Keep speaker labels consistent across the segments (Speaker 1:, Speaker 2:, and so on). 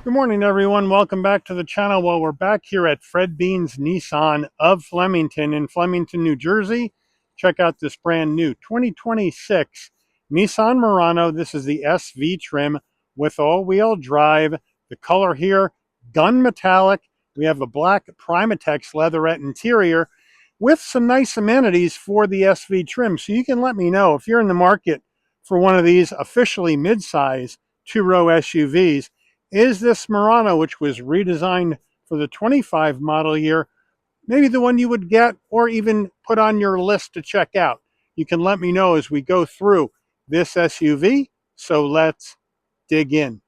Speaker 1: Good morning, everyone. Welcome back to the channel. Well, we're back here at Fred Bean's Nissan of Flemington in Flemington, New Jersey. Check out this brand new 2026 Nissan Murano. This is the SV trim with all-wheel drive. The color here, gun metallic. We have a black Primatex leatherette interior with some nice amenities for the SV trim. So you can let me know if you're in the market for one of these officially mid-size two-row SUVs. Is this Murano, which was redesigned for the 25 model year, maybe the one you would get or even put on your list to check out? You can let me know as we go through this SUV. So let's dig in.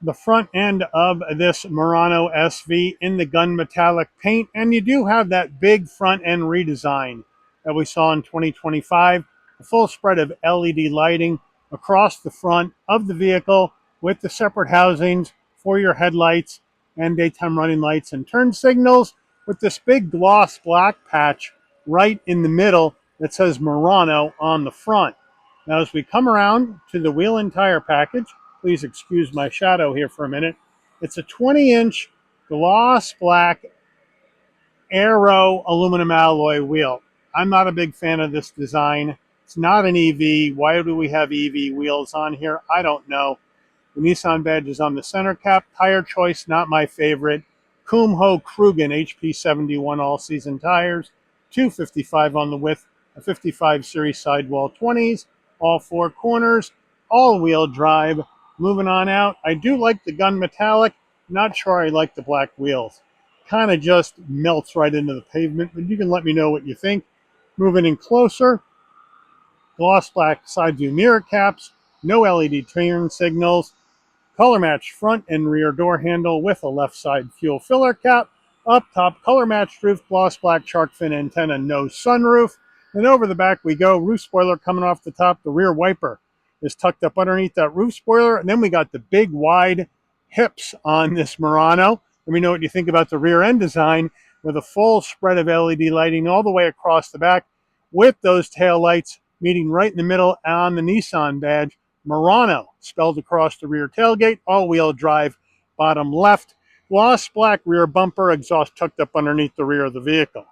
Speaker 1: The front end of this Murano SV in the gun metallic paint, and you do have that big front end redesign that we saw in 2025. A full spread of LED lighting across the front of the vehicle with the separate housings for your headlights and daytime running lights and turn signals, with this big gloss black patch right in the middle that says Murano on the front. Now as we come around to the wheel and tire package, please excuse my shadow here for a minute. It's a 20-inch gloss black aero aluminum alloy wheel. I'm not a big fan of this design. It's not an EV. Why do we have EV wheels on here? I don't know. The Nissan badge is on the center cap. Tire choice, not my favorite. Kumho Krugen HP71 all-season tires. 255 on the width, a 55 series sidewall 20s, all four corners, all-wheel drive. Moving on out, I do like the gun metallic. Not sure I like the black wheels. Kind of just melts right into the pavement, but you can let me know what you think. Moving in closer, gloss black side view mirror caps, no LED turn signals, color matched front and rear door handle with a left side fuel filler cap. Up top, color matched roof, gloss black shark fin antenna, no sunroof. And over the back we go, roof spoiler coming off the top. The rear wiper is tucked up underneath that roof spoiler. And then we got the big wide hips on this Murano. Let me know what you think about the rear end design with a full spread of LED lighting all the way across the back, with those tail lights meeting right in the middle on the Nissan badge. Murano spelled across the rear tailgate, all-wheel drive, bottom left. Gloss black rear bumper, exhaust tucked up underneath the rear of the vehicle.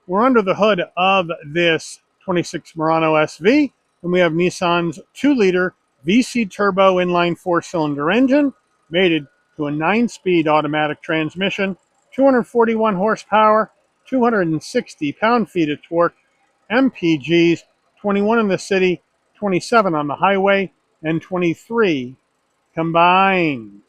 Speaker 1: We're under the hood of this 26 Murano SV, and we have Nissan's 2-liter VC turbo inline 4-cylinder engine, mated to a 9-speed automatic transmission, 241 horsepower, 260 pound-feet of torque, MPGs, 21 in the city, 27 on the highway, and 23 combined.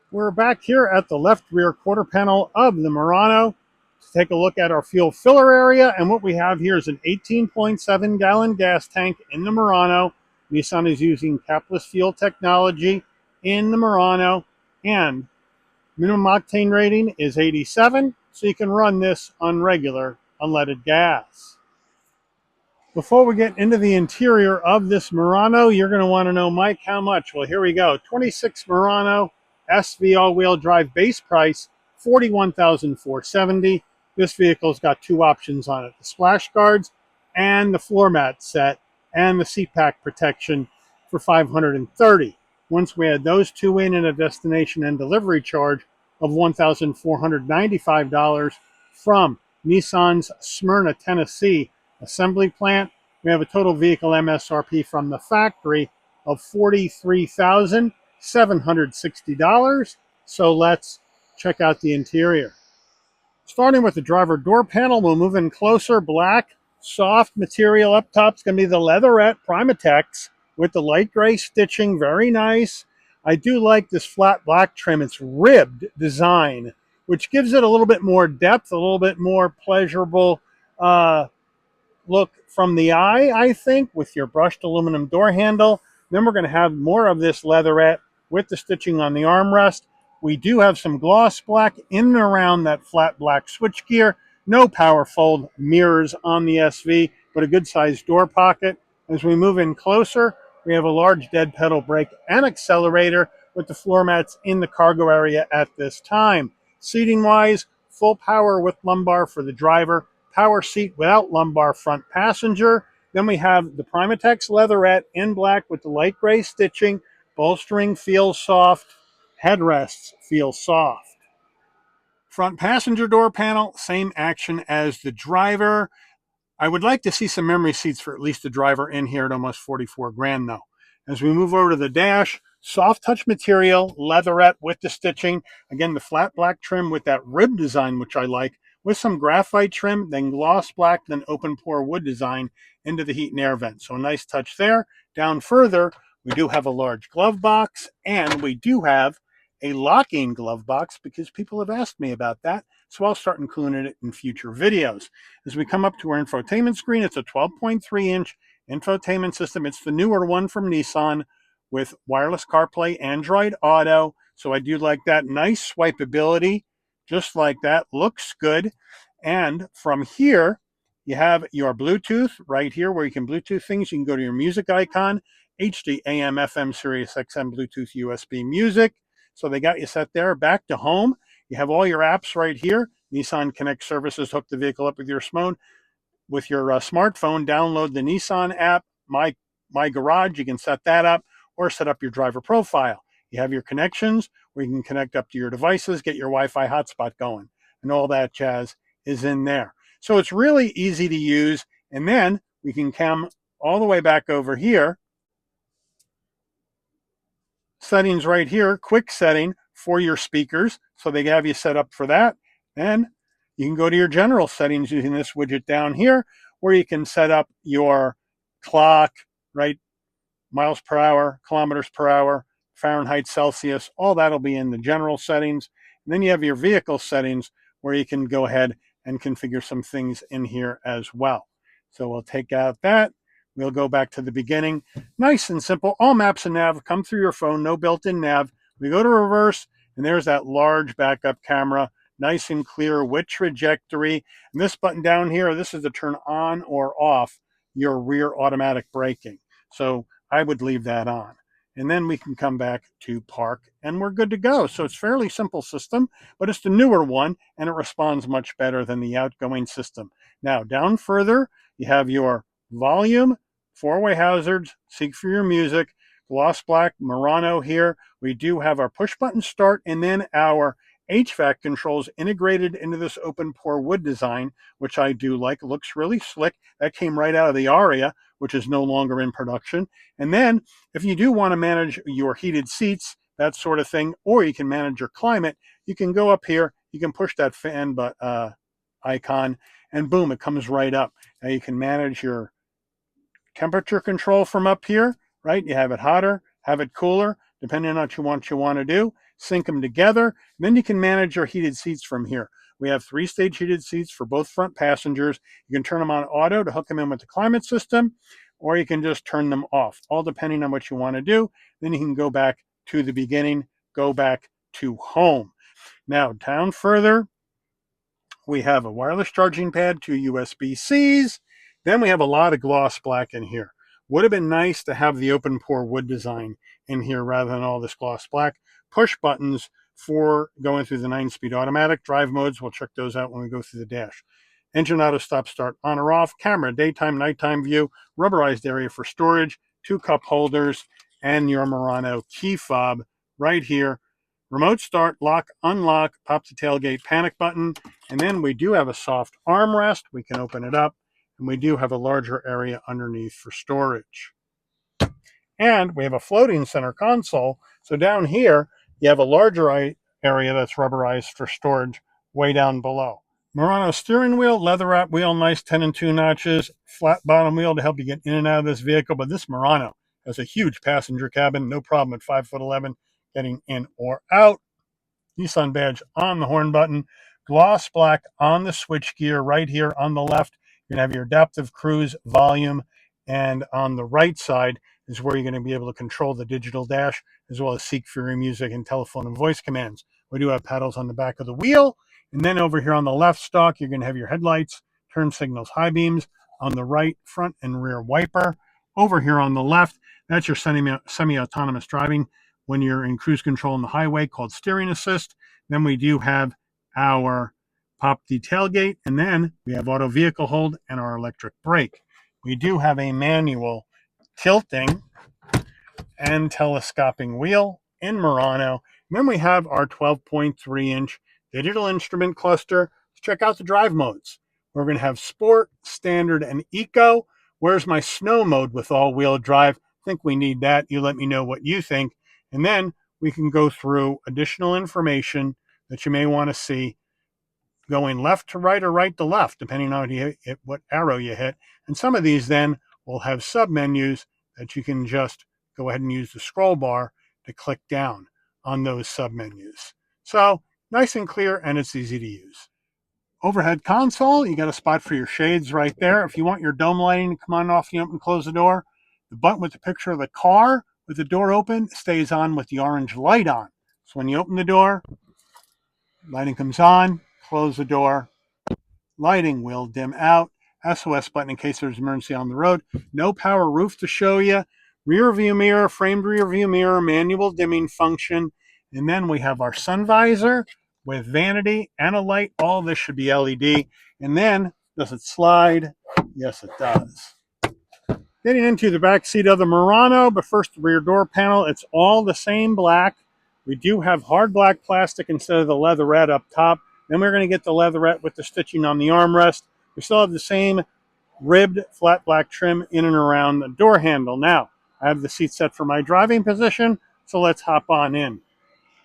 Speaker 1: We're back here at the left rear quarter panel of the Murano to take a look at our fuel filler area. And what we have here is an 18.7 gallon gas tank in the Murano. Nissan is using capless fuel technology in the Murano, and minimum octane rating is 87, so you can run this on regular unleaded gas. Before we get into the interior of this Murano, you're going to want to know, Mike, how much? Well, here we go. 26 Murano SV all-wheel drive, base price $41,470. This vehicle's got two options on it: the splash guards and the floor mat set and the seat pack protection for $530. Once we add those two in, and a destination and delivery charge of $1,495 from Nissan's Smyrna, Tennessee assembly plant, we have a total vehicle MSRP from the factory of $43,760. So let's check out the interior. Starting with the driver door panel, we'll move in closer. Black, soft material up top. It's going to be the leatherette Primatex with the light gray stitching. Very nice. I do like this flat black trim. It's ribbed design, which gives it a little bit more depth, a little bit more pleasurable look from the eye, I think, with your brushed aluminum door handle. Then we're going to have more of this leatherette with the stitching on the armrest. We do have some gloss black in and around that flat black switchgear. No power fold mirrors on the SV, but a good sized door pocket. As we move in closer, we have a large dead pedal brake and accelerator with the floor mats in the cargo area at this time. Seating wise, full power with lumbar for the driver, power seat without lumbar front passenger. Then we have the Primatex leatherette in black with the light gray stitching. Bolstering feels soft. Headrests feel soft. Front passenger door panel, same action as the driver. I would like to see some memory seats for at least the driver in here at almost 44 grand though. As we move over to the dash, soft touch material, leatherette with the stitching. Again, the flat black trim with that rib design, which I like, with some graphite trim, then gloss black, then open pore wood design into the heat and air vent. So a nice touch there. Down further, we do have a large glove box, and we do have a locking glove box because people have asked me about that. So I'll start including it in future videos. As we come up to our infotainment screen, it's a 12.3-inch infotainment system. It's the newer one from Nissan with wireless CarPlay, Android Auto. So I do like that. Nice swipeability, just like that. Looks good. And from here, you have your Bluetooth right here where you can Bluetooth things. You can go to your music icon, HD, AM, FM, Sirius XM, Bluetooth, USB music. So they got you set there. Back to home. You have all your apps right here. Nissan Connect services hook the vehicle up with your smartphone. Download the Nissan app, My Garage. You can set that up or set up your driver profile. You have your connections where you can connect up to your devices, get your Wi-Fi hotspot going, and all that jazz is in there. So it's really easy to use. And then we can come all the way back over here. Settings right here, quick setting for your speakers. So they have you set up for that. And you can go to your general settings using this widget down here where you can set up your clock, right? Miles per hour, kilometers per hour, Fahrenheit, Celsius, all that'll be in the general settings. And then you have your vehicle settings where you can go ahead and configure some things in here as well. So we'll take out that. We'll go back to the beginning. Nice and simple. All maps and nav come through your phone, no built-in nav. We go to reverse, and there's that large backup camera, nice and clear with trajectory. And this button down here, this is to turn on or off your rear automatic braking. So I would leave that on. And then we can come back to park and we're good to go. So it's a fairly simple system, but it's the newer one and it responds much better than the outgoing system. Now down further, you have your volume, four-way hazards, seek for your music, gloss black Murano here. We do have our push button start and then our HVAC controls integrated into this open pore wood design, which I do like. It looks really slick. That came right out of the Aria, which is no longer in production. And then if you do want to manage your heated seats, that sort of thing, or you can manage your climate, you can go up here, you can push that fan icon, and boom, it comes right up. Now you can manage your temperature control from up here, right? You have it hotter, have it cooler, depending on what you want to do. Sync them together. And then you can manage your heated seats from here. We have 3-stage heated seats for both front passengers. You can turn them on auto to hook them in with the climate system, or you can just turn them off, all depending on what you want to do. Then you can go back to the beginning, go back to home. Now, down further, we have a wireless charging pad, 2 USB-Cs. Then we have a lot of gloss black in here. Would have been nice to have the open pore wood design in here rather than all this gloss black. Push buttons for going through the 9-speed automatic. Drive modes, we'll check those out when we go through the dash. Engine auto stop start on or off. Camera, daytime, nighttime view. Rubberized area for storage. 2 cup holders. And your Murano key fob right here. Remote start, lock, unlock, pop the tailgate panic button. And then we do have a soft armrest. We can open it up. And we do have a larger area underneath for storage. And we have a floating center console. So down here, you have a larger area that's rubberized for storage way down below. Murano steering wheel, leather wrap wheel, nice 10 and 2 notches, flat bottom wheel to help you get in and out of this vehicle. But this Murano has a huge passenger cabin, no problem at 5'11", getting in or out. Nissan badge on the horn button, gloss black on the switch gear right here on the left. You're going to have your adaptive cruise volume, and on the right side is where you're going to be able to control the digital dash as well as seek for your music and telephone and voice commands. We do have paddles on the back of the wheel, and then over here on the left stalk, you're going to have your headlights, turn signals, high beams. On the right, front and rear wiper. Over here on the left, that's your semi-autonomous driving when you're in cruise control on the highway, called steering assist. Then we do have our pop the tailgate, and then we have auto vehicle hold and our electric brake. We do have a manual tilting and telescoping wheel in Murano, Then we have our 12.3-inch digital instrument cluster. Let's check out the drive modes. We're going to have Sport, Standard, and Eco. Where's my snow mode with all-wheel drive? I think we need that. You let me know what you think. And then we can go through additional information that you may want to see going left to right or right to left, depending on what arrow you hit. And some of these then will have submenus that you can just go ahead and use the scroll bar to click down on those submenus. So nice and clear, and it's easy to use. Overhead console, you got a spot for your shades right there. If you want your dome lighting to come on and off, you open and close the door. The button with the picture of the car with the door open stays on with the orange light on. So when you open the door, lighting comes on, close the door, lighting will dim out. SOS button in case there's an emergency on the road. No power roof to show you. Rear view mirror, framed rear view mirror, manual dimming function. And then we have our sun visor with vanity and a light. All this should be LED. And then, does it slide? Yes, it does. Getting into the back seat of the Murano, but first the rear door panel. It's all the same black. We do have hard black plastic instead of the leatherette up top. Then we're going to get the leatherette with the stitching on the armrest. We still have the same ribbed flat black trim in and around the door handle. Now, I have the seat set for my driving position, so let's hop on in.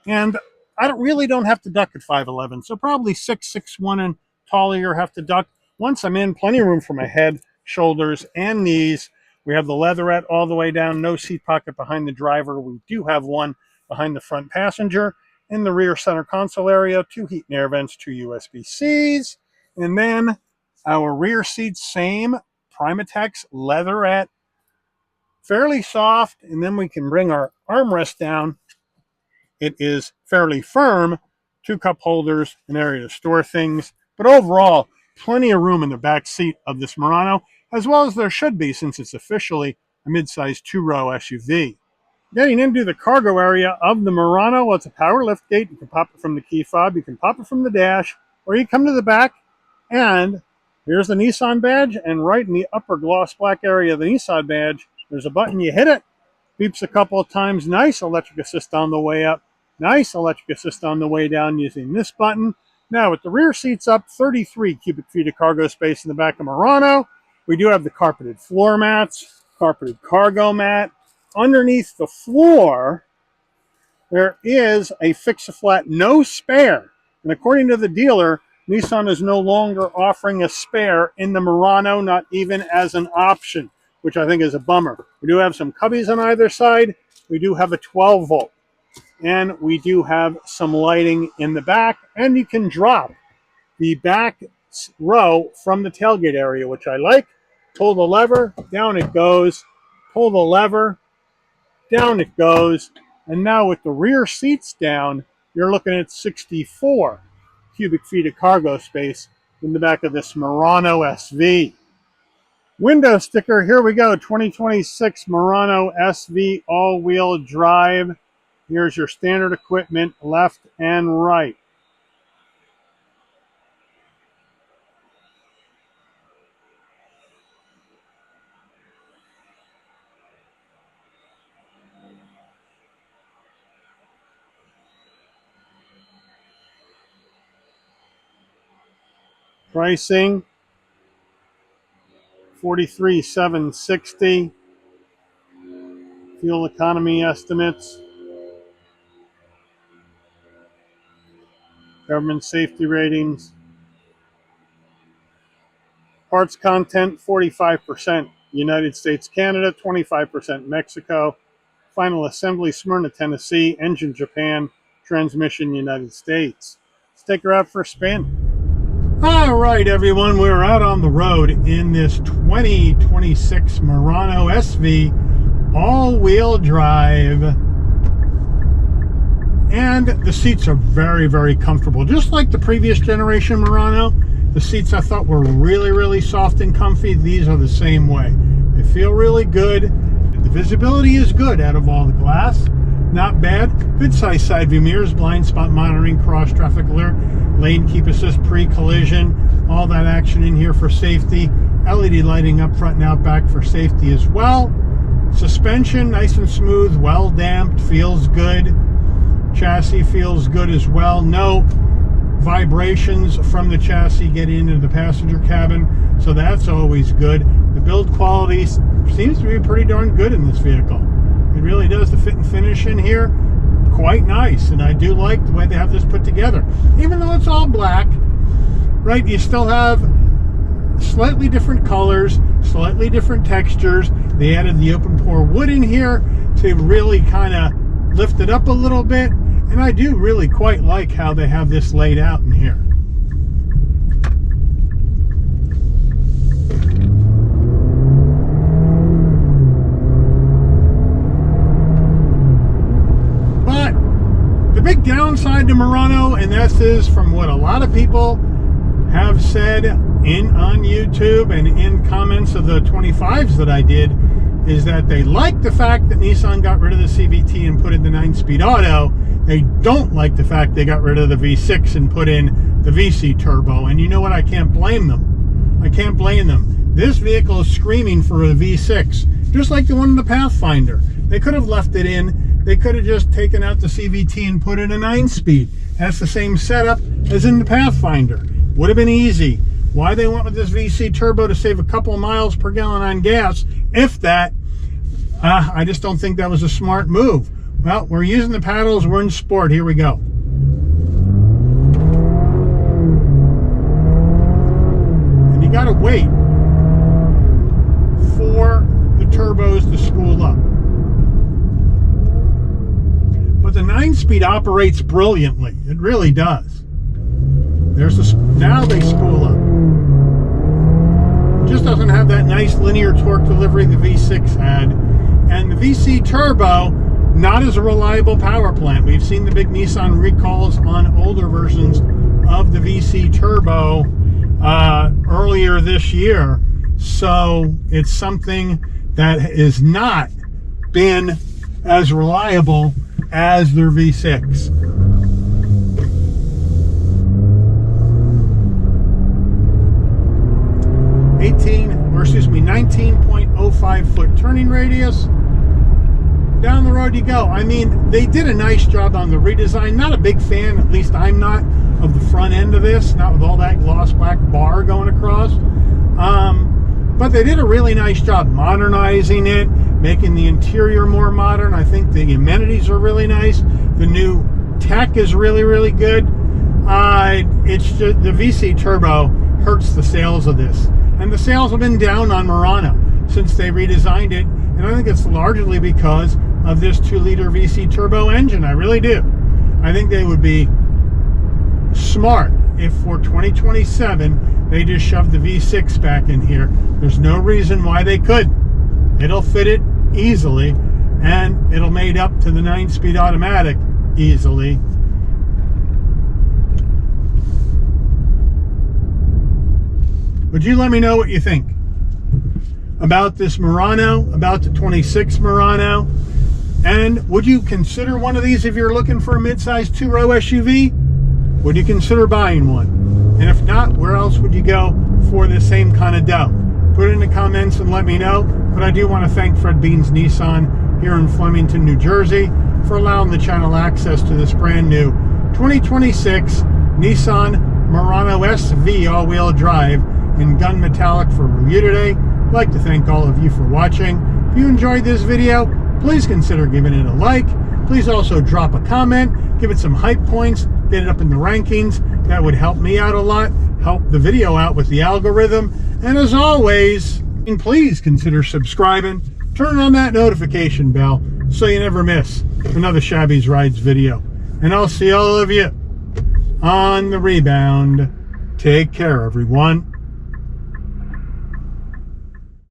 Speaker 1: And I really don't have to duck at 5'11", so probably 6'1" and taller have to duck. Once I'm in, plenty of room for my head, shoulders, and knees. We have the leatherette all the way down, no seat pocket behind the driver. We do have one behind the front passenger. In the rear center console area, 2 heat and air vents, 2 USB-Cs. And then our rear seats, same Primatex leatherette, fairly soft. And then we can bring our armrest down. It is fairly firm, 2 cup holders, an area to store things. But overall, plenty of room in the back seat of this Murano, as well as there should be since it's officially a midsize 2-row SUV. Getting into the cargo area of the Murano, well, it's a power lift gate. You can pop it from the key fob, you can pop it from the dash, or you come to the back, and here's the Nissan badge, and right in the upper gloss black area of the Nissan badge, there's a button. You hit it, beeps a couple of times. Nice electric assist on the way up, nice electric assist on the way down using this button. Now, with the rear seats up, 33 cubic feet of cargo space in the back of Murano. We do have the carpeted floor mats, carpeted cargo mat. Underneath the floor, there is a fix-a-flat no spare. And according to the dealer, Nissan is no longer offering a spare in the Murano, not even as an option, which I think is a bummer. We do have some cubbies on either side. We do have a 12-volt. And we do have some lighting in the back. And you can drop the back row from the tailgate area, which I like. Pull the lever, down it goes. Pull the lever, down it goes. And now with the rear seats down, you're looking at 64 cubic feet of cargo space in the back of this Murano SV. Window sticker, here we go, 2026 Murano SV all-wheel drive. Here's your standard equipment, left and right. Pricing, $43,760. Fuel economy estimates. Government safety ratings. Parts content, 45% United States, Canada, 25% Mexico. Final assembly, Smyrna, Tennessee. Engine, Japan. Transmission, United States. Let's take her out for a spin. All right, everyone, we're out on the road in this 2026 Murano SV all-wheel drive. And the seats are very, very comfortable. Just like the previous generation Murano, the seats I thought were really, really soft and comfy. These are the same way. They feel really good. The visibility is good out of all the glass. Not bad. Good size side view mirrors, blind spot monitoring, cross traffic alert, lane keep assist, pre-collision, all that action in here for safety. LED lighting up front and out back for safety as well. Suspension, nice and smooth, well damped, feels good. Chassis feels good as well. No vibrations from the chassis get into the passenger cabin, so that's always good. The build quality seems to be pretty darn good in this vehicle. It really does. The fit and finish in here, quite nice, and I do like the way they have this put together. Even though it's all black, right, you still have slightly different colors, slightly different textures. They added the open pore wood in here to really kind of lift it up a little bit, and I do really quite like how they have this laid out in here. But the big downside to Murano, and this is from what a lot of people have said on YouTube and in comments of the 25s that I did, is that they like the fact that Nissan got rid of the CVT and put in the 9-speed auto. They don't like the fact they got rid of the V6 and put in the VC turbo. And you know what? I can't blame them. I can't blame them. This vehicle is screaming for a V6, just like the one in the Pathfinder. They could have left it in. They could have just taken out the CVT and put in a 9-speed. That's the same setup as in the Pathfinder. Would have been easy. Why they went with this VC turbo to save a couple of miles per gallon on gas, if that, I just don't think that was a smart move. Well, we're using the paddles, we're in sport, here we go. And you gotta wait for the turbos to spool up. But the 9-speed operates brilliantly, it really does. Now they spool up. It just doesn't have that nice linear torque delivery the V6 had. And the VC turbo, not as a reliable power plant. We've seen the big Nissan recalls on older versions of the VC turbo earlier this year. So it's something that has not been as reliable as their V6. 19.05 foot turning radius. Down the road you go. I mean, they did a nice job on the redesign. Not a big fan, at least I'm not, of the front end of this, not with all that gloss black bar going across. But they did a really nice job modernizing it, making the interior more modern. I think the amenities are really nice. The new tech is really, really good. It's just the VC turbo hurts the sales of this. And the sales have been down on Murano since they redesigned it. And I think it's largely because of this 2-liter VC turbo engine. I really do. I think they would be smart if for 2027 they just shoved the V6 back in here. There's no reason why they couldn't. It'll fit it easily, and it'll mate up to the 9-speed automatic easily. Would you let me know what you think about this Murano, about the 26 Murano? And would you consider one of these if you're looking for a midsize 2-row SUV? Would you consider buying one? And if not, where else would you go for the same kind of dough? Put it in the comments and let me know. But I do want to thank Fred Beans Nissan here in Flemington, New Jersey for allowing the channel access to this brand new 2026 Nissan Murano SV all-wheel drive in gun metallic for review today. I'd like to thank all of you for watching. If you enjoyed this video, please consider giving it a like. Please also drop a comment, give it some hype points, get it up in the rankings. That would help me out a lot, help the video out with the algorithm. And as always, please consider subscribing, turn on that notification bell so you never miss another Shabby's Rides video. And I'll see all of you on the rebound. Take care, everyone.